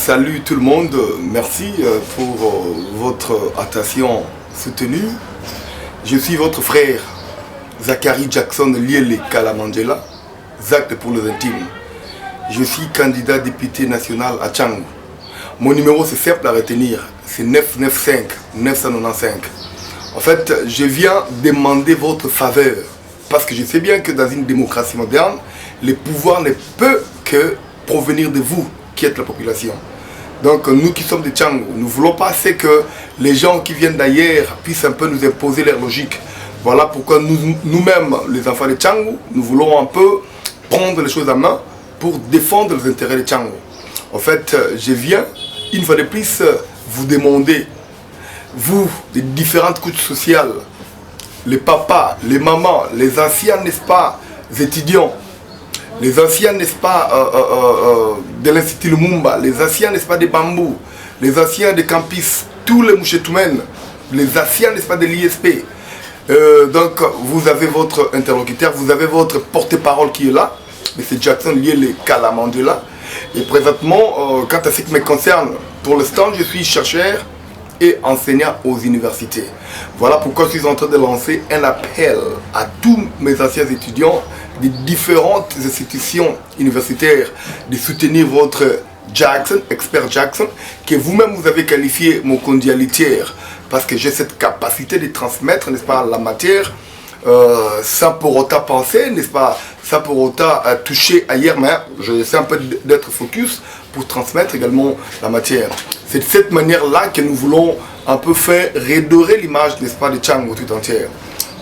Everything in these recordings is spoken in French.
Salut tout le monde, merci pour votre attention soutenue. Je suis votre frère Zachary Jackson Liele Kalamangela, Zach pour les intimes. Je suis candidat député national à Tchangou. Mon numéro c'est simple à retenir, c'est 995 995. En fait, je viens demander votre faveur parce que je sais bien que dans une démocratie moderne, le pouvoir ne peut que provenir de vous qui êtes la population. Donc nous qui sommes de Tchangou, nous ne voulons pas que les gens qui viennent d'ailleurs puissent un peu nous imposer leur logique. Voilà pourquoi nous-mêmes, les enfants de Tchangou, nous voulons un peu prendre les choses en main pour défendre les intérêts de Tchangou. En fait, je viens une fois de plus vous demander, vous, les différentes couches sociales, les papas, les mamans, les anciens, n'est-ce pas, étudiants, les anciens, n'est-ce pas, de l'Institut Lumumba, les anciens, n'est-ce pas, des Bambous, les anciens des campus, tous les Mouchetoumen, les anciens, n'est-ce pas, de l'ISP. Donc, vous avez votre interlocuteur, vous avez votre porte-parole qui est là, M. Jackson Liele Kalamangela. Et présentement, quant à ce qui me concerne, pour l'instant, je suis chercheur et enseignant aux universités. Voilà pourquoi je suis en train de lancer un appel à tous mes anciens étudiants des différentes institutions universitaires de soutenir votre Jackson, expert Jackson, que vous-même vous avez qualifié mon condialitière, parce que j'ai cette capacité de transmettre, n'est-ce pas, la matière, sans pour autant penser, n'est-ce pas, sans pour autant toucher ailleurs, mais je sais un peu d'être focus pour transmettre également la matière. C'est de cette manière-là que nous voulons un peu faire redorer l'image, n'est-ce pas, de Tchangou tout entière.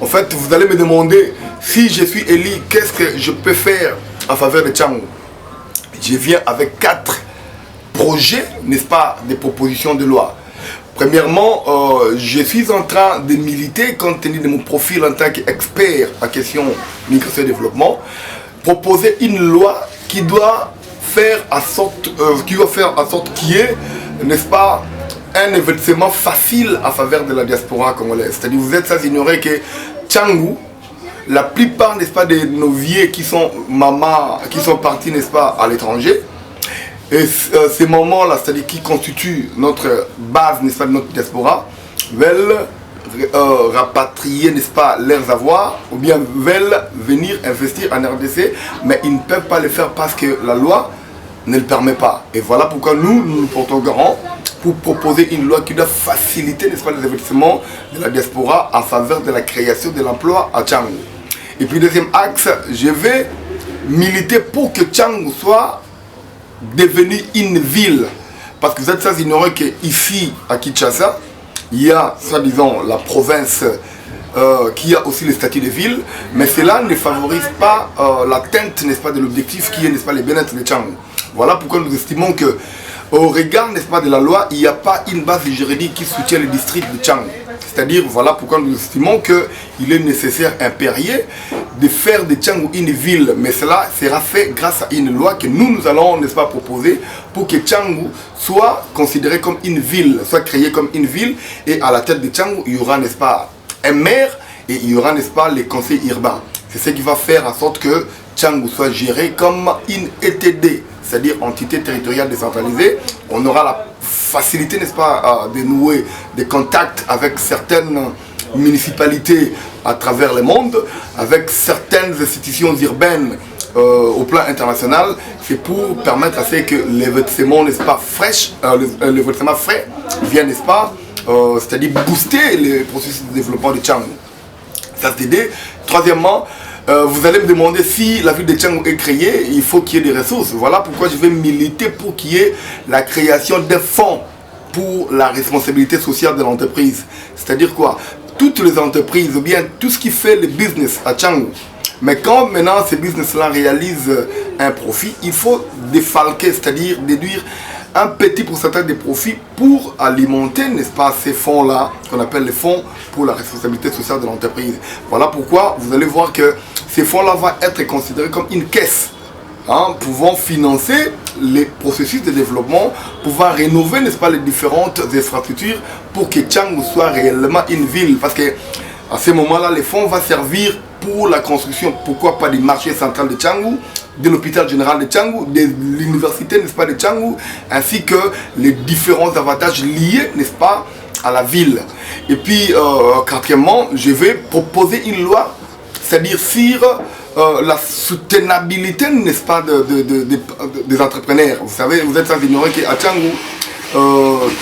En fait, vous allez me demander, si je suis élu, qu'est-ce que je peux faire en faveur de Tchangou? Je viens avec 4 projets, n'est-ce pas, des propositions de loi. Premièrement, je suis en train de militer, compte tenu de mon profil en tant qu'expert en question migration et développement, proposer une loi qui doit faire en sorte qu'il y ait, n'est-ce pas, un événement facile en faveur de la diaspora congolaise. C'est-à-dire, vous êtes sans ignorer que Tchangou, la plupart, n'est-ce pas, de nos vieux qui sont mamans, qui sont partis, n'est-ce pas, à l'étranger, et ces moments-là, c'est-à-dire qui constituent notre base, n'est-ce pas, de notre diaspora, veulent rapatrier, n'est-ce pas, leurs avoirs, ou bien veulent venir investir en RDC, mais ils ne peuvent pas le faire parce que la loi ne le permet pas. Et voilà pourquoi nous portons garant pour proposer une loi qui doit faciliter, n'est-ce pas, les investissements de la diaspora en faveur de la création de l'emploi à Tchangou. Et puis deuxième axe, je vais militer pour que Tchangou soit devenu une ville. Parce que vous êtes sans ignorer qu'ici, à Kinshasa, il y a, soi-disant, la province qui a aussi le statut de ville, mais cela ne favorise pas l'atteinte, n'est-ce pas, de l'objectif qui est, n'est-ce pas, le bien-être de Tchangou. Voilà pourquoi nous estimons que, au regard, n'est-ce pas, de la loi, il n'y a pas une base juridique qui soutient le district de Tchangou. C'est-à-dire, voilà pourquoi nous estimons qu'il est nécessaire, impérieux, de faire de Tchangou une ville. Mais cela sera fait grâce à une loi que nous allons, n'est-ce pas, proposer pour que Tchangou soit considéré comme une ville, soit créé comme une ville. Et à la tête de Tchangou, il y aura, n'est-ce pas, un maire et il y aura, n'est-ce pas, les conseils urbains. C'est ce qui va faire en sorte que Tchangou soit géré comme une ETD, c'est-à-dire entité territoriale décentralisée. On aura la facilité, n'est-ce pas, de nouer des contacts avec certaines municipalités à travers le monde, avec certaines institutions urbaines au plan international. C'est pour permettre à ce que l'événement, n'est-ce pas, l'événement frais vienne, n'est-ce pas, c'est-à-dire booster le processus de développement de Tchangou. Ça c'est l'idée. Troisièmement, vous allez me demander si la ville de Tchangou est créée, il faut qu'il y ait des ressources. Voilà pourquoi je vais militer pour qu'il y ait la création d'un fonds pour la responsabilité sociale de l'entreprise. C'est-à-dire quoi? Toutes les entreprises, ou bien tout ce qui fait le business à Tchangou. Mais quand maintenant ces business-là réalisent un profit, il faut défalquer, c'est-à-dire déduire un petit pourcentage des profits pour alimenter, n'est-ce pas, ces fonds-là, qu'on appelle les fonds pour la responsabilité sociale de l'entreprise. Voilà pourquoi vous allez voir que ces fonds-là vont être considérés comme une caisse, pouvant financer les processus de développement, pouvant rénover, n'est-ce pas, les différentes infrastructures pour que Tchangou soit réellement une ville. Parce que à ce moment-là, les fonds vont servir pour la construction, pourquoi pas, du marché central de Tchangou, de l'hôpital général de Tchangou, de l'université, n'est-ce pas, de Tchangou, ainsi que les différents avantages liés, n'est-ce pas, à la ville. Et puis, quatrièmement, je vais proposer une loi, c'est-à-dire sur la soutenabilité, n'est-ce pas, des entrepreneurs. Vous savez, vous êtes sans ignorer qu'à Tchangou,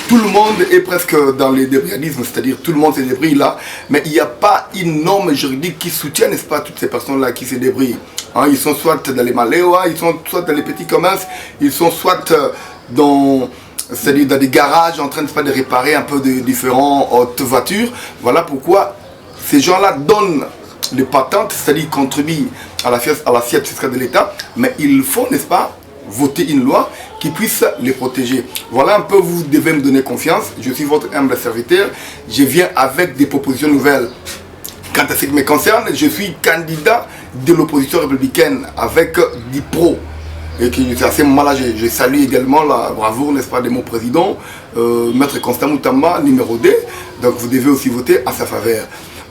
tout le monde est presque dans les débridismes, c'est-à-dire tout le monde se débrouille là, mais il n'y a pas une norme juridique qui soutient, n'est-ce pas, toutes ces personnes-là qui se débrouillent. Hein, ils sont soit dans les maléois, ils sont soit dans les petits commerces, ils sont soit dans, c'est-à-dire dans des garages en train de réparer un peu de différentes voitures. Voilà pourquoi ces gens-là donnent les patentes, c'est-à-dire contribuent à l'assiette fiscale de l'État, mais il faut, n'est-ce pas, voter une loi qui puisse les protéger. Voilà un peu, vous devez me donner confiance. Je suis votre humble serviteur. Je viens avec des propositions nouvelles. Quant à ce qui me concerne, je suis candidat de l'opposition républicaine avec DIPRO. Et qui à ce moment-là, je salue également la bravoure, n'est-ce pas, de mon président, Maître Constant Moutamba, numéro 2. Donc vous devez aussi voter à sa faveur.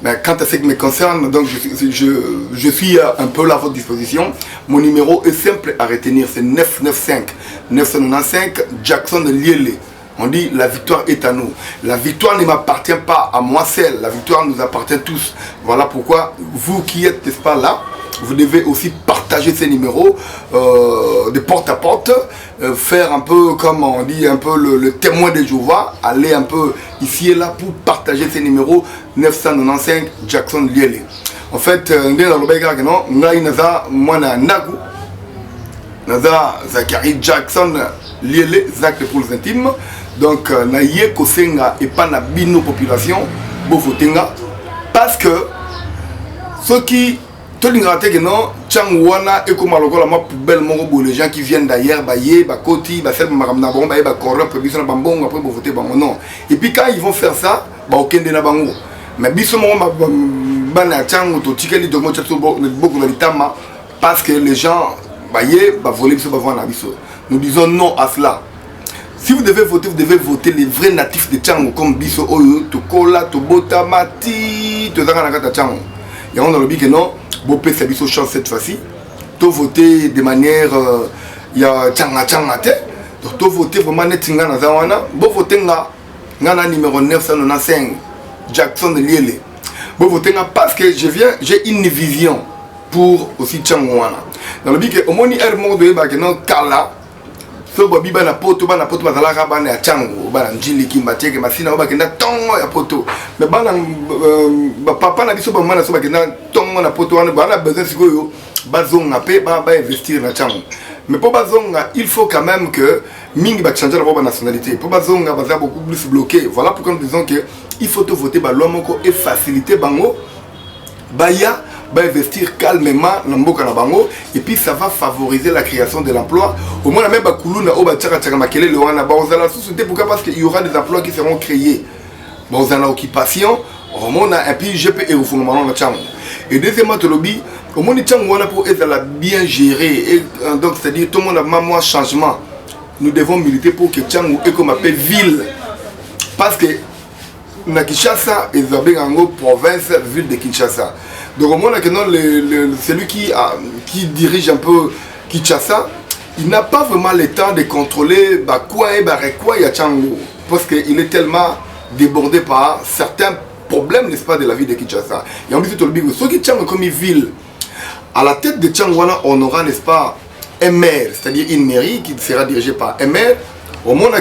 Mais quant à ce qui me concerne, donc je suis un peu là à votre disposition. Mon numéro est simple à retenir, c'est 995 Jackson Liele. On dit la victoire est à nous. La victoire ne m'appartient pas à moi seul, la victoire nous appartient tous. Voilà pourquoi vous qui êtes, n'est-ce pas, là, vous devez aussi partager ces numéros de porte à porte, faire un peu, comme on dit, un peu le témoin de Jéhovah, aller un peu ici et là pour partager ces numéros 995 Jackson Liele. En fait, Zachary Jackson Liele, Zach pour les intimes. Donc, naïe kosenga et pas na bino population, bofotenga, parce que ceux qui Tolingate que non, Tchangwana et comme la poubelle mongo, les gens qui viennent d'ailleurs, baye, bakoti, basel maramnabon, baye, bakoron, prévision bambon, après pour voter bango, non. Et puis quand ils vont faire ça, bah aucun de na bango. Mais biso mongo, bana tchang, to tikeli, donc moi, beaucoup de l'itama, parce que les gens, baye, bah voler, biso, bah voir biso. Nous disons non à cela. Si vous devez voter les vrais natifs de Tchangou, comme biso, oyo, to kola, to bota, mati, to zanganakata Tchangou. Et on a le dit que non. Bopé Sabiso chance cette fois-ci. Tu voter de manière il y a tchanga te. Donc tu voter vraiment netinga na zawana. Bo voter nga numéro 995 Jackson Liele. Bo voter nga parce que j'ai une vision pour aussi Tchangwana. Dans le but que au moni er mo de ba que non kala. So bobi bana poto bazala ka bana ya Tchango bana njili kimbateke masina ba kenda tongo ya poto. Mais bana papa na biso ba mana so ba kenda tongo na poto wana bana besoin sikoyo bazonga pe ba investir na Tchango. Mais pour bazonga, il faut quand même que mingi ba changer la nationalité. Pour bazonga baza beaucoup plus bloqué. Voilà pourquoi nous disons que il faut te voter ba lomoko et faciliter bango baya va investir calmement dans mboka na bango et puis ça va favoriser la création de l'emploi. Au moins même bakuluna oba tchaka tchaka makele le wana ba ozala société pourquoi parce qu'il y aura des emplois qui seront créés. Ba ozala occupation, au moins et puis je peux refondement na tchango. Et deuxièmement to lobby, au moins tchango wana pour être bien géré et donc c'est-à-dire tout le monde a moins changement. Nous devons militer pour que Tchango est comme appelle ville parce que na Kinshasa et Zabengango province ville de Kinshasa. Donc au moins celui qui dirige un peu Kinshasa, il n'a pas vraiment le temps de contrôler quoi il y a Tchango parce qu'il est tellement débordé par certains problèmes, n'est-ce pas, de la vie de Kinshasa. Et on dit tout le big, ceux qui Tchango comme une ville, à la tête de Tchango on aura, n'est-ce pas, un maire, c'est-à-dire une mairie qui sera dirigée par un maire. Au monde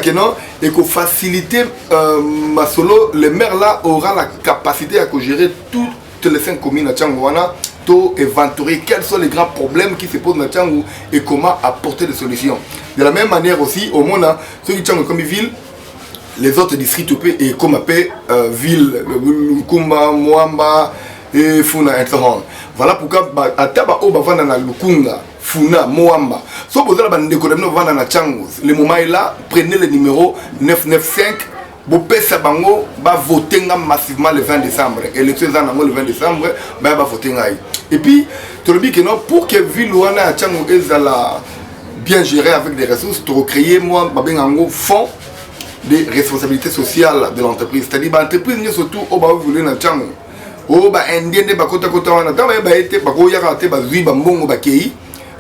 et que faciliter Masolo, le maire là aura la capacité à gérer toutes les 5 communes à Tchangouana, pour inventorier quels sont les grands problèmes qui se posent dans Tchangou et comment apporter des solutions. De la même manière aussi, au monde, ceux qui Tchangou comme ville, les autres districts et comme appelle ville, Lukumba, Mwamba et Funa et Toron. Voilà pourquoi à Taba Obavana na Lukunga. Funa, Moamba. Si vous avez un décodement na Tchango, le moment est là, prenez le numéro 995, vous pouvez voter massivement le 20 décembre. Et le 20 décembre, vous voter. Et puis, tu le dis que non, pour que Villouana Tchango soit bien gérée avec des ressources, tu créer un fonds de responsabilité sociale de l'entreprise. C'est-à-dire l'entreprise, surtout, au bas voulez na Tchango. Au bas indien, bakota kota wana, tant été bakoya raté, bazui bambongo bakei.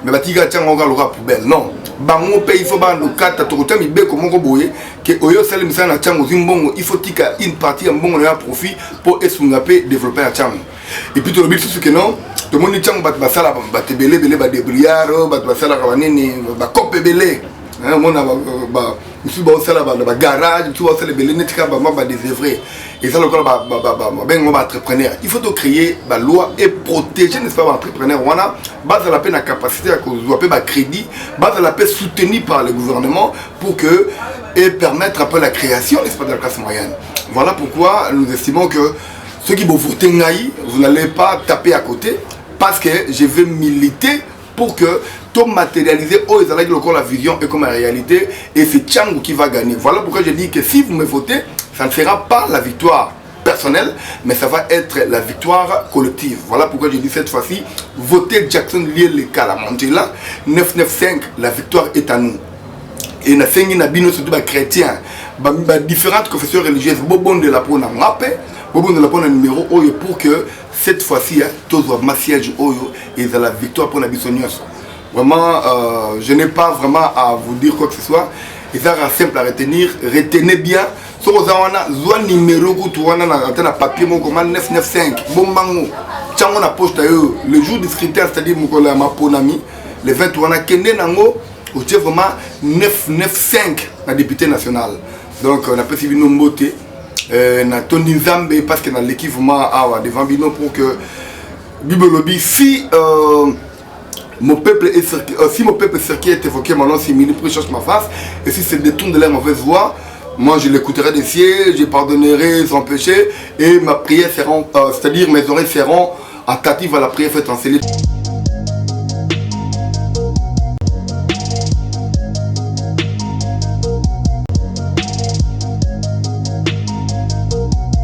mais batika tchanga nga loka poubelle non bango pe il faut ba no kata to kota mi be ko moko boye que oyo sale misana tchanga zimbongo il faut tika une partie en bongo na profit pour esungape développer la tchanga et puis to le but c'est que non to moni tchanga ba sala ba tebele bele ba débriaro ba sala ka nini ba kope bele hein mona ba ici ba sala ba garage tu vas sala bele netika ba désœuvrer et ça le quoi ben on va entrepreneur il faut te créer la loi et protéger n'est-ce pas l'entrepreneur on a base à la peine la capacité à cause de crédit base à la paix soutenue par le gouvernement pour que et permettre un peu la création n'est-ce pas de la classe moyenne. Voilà pourquoi nous estimons que ceux qui vont voter Ngaï, vous n'allez pas taper à côté parce que je vais militer pour que tout matérialiser oh ils allaient encore la vision et comme la réalité et c'est Tchangou qui va gagner. Voilà pourquoi je dis que si vous me votez, ça ne sera pas la victoire personnelle, mais ça va être la victoire collective. Voilà pourquoi je dis cette fois-ci, votez Jackson Liele Kalamandjela 995, la victoire est à nous. Et na sengi na bino surtout ba chrétiens, ba différentes confessions religieuses, bobon de la pona ngape, bobon de la pona numéro oyo pour que cette fois-ci tous ma siège oyo et la victoire pour la bisognos. Vraiment je n'ai pas vraiment à vous dire quoi que ce soit. Et ça sera simple à retenir, retenez bien. Si vous avez un numéro que vous avez un papier 995, bon mango, la poste le jour du scrutin, c'est-à-dire ma ponami, le 20 vous avez vraiment 995 la député national. Donc on a pas suivi nos beautés. On a Tony Zambé parce qu'on a l'équipe vraiment devant Bino pour que Bibolobi si mon peuple est si mon peuple est évoqué maintenant c'est mini pour chercher ma face et si c'est détourne de la mauvaise voie moi je l'écouterai des cieux, je pardonnerai son péché et ma prière seront c'est-à-dire mes oreilles seront attentives à la prière faite en céleste.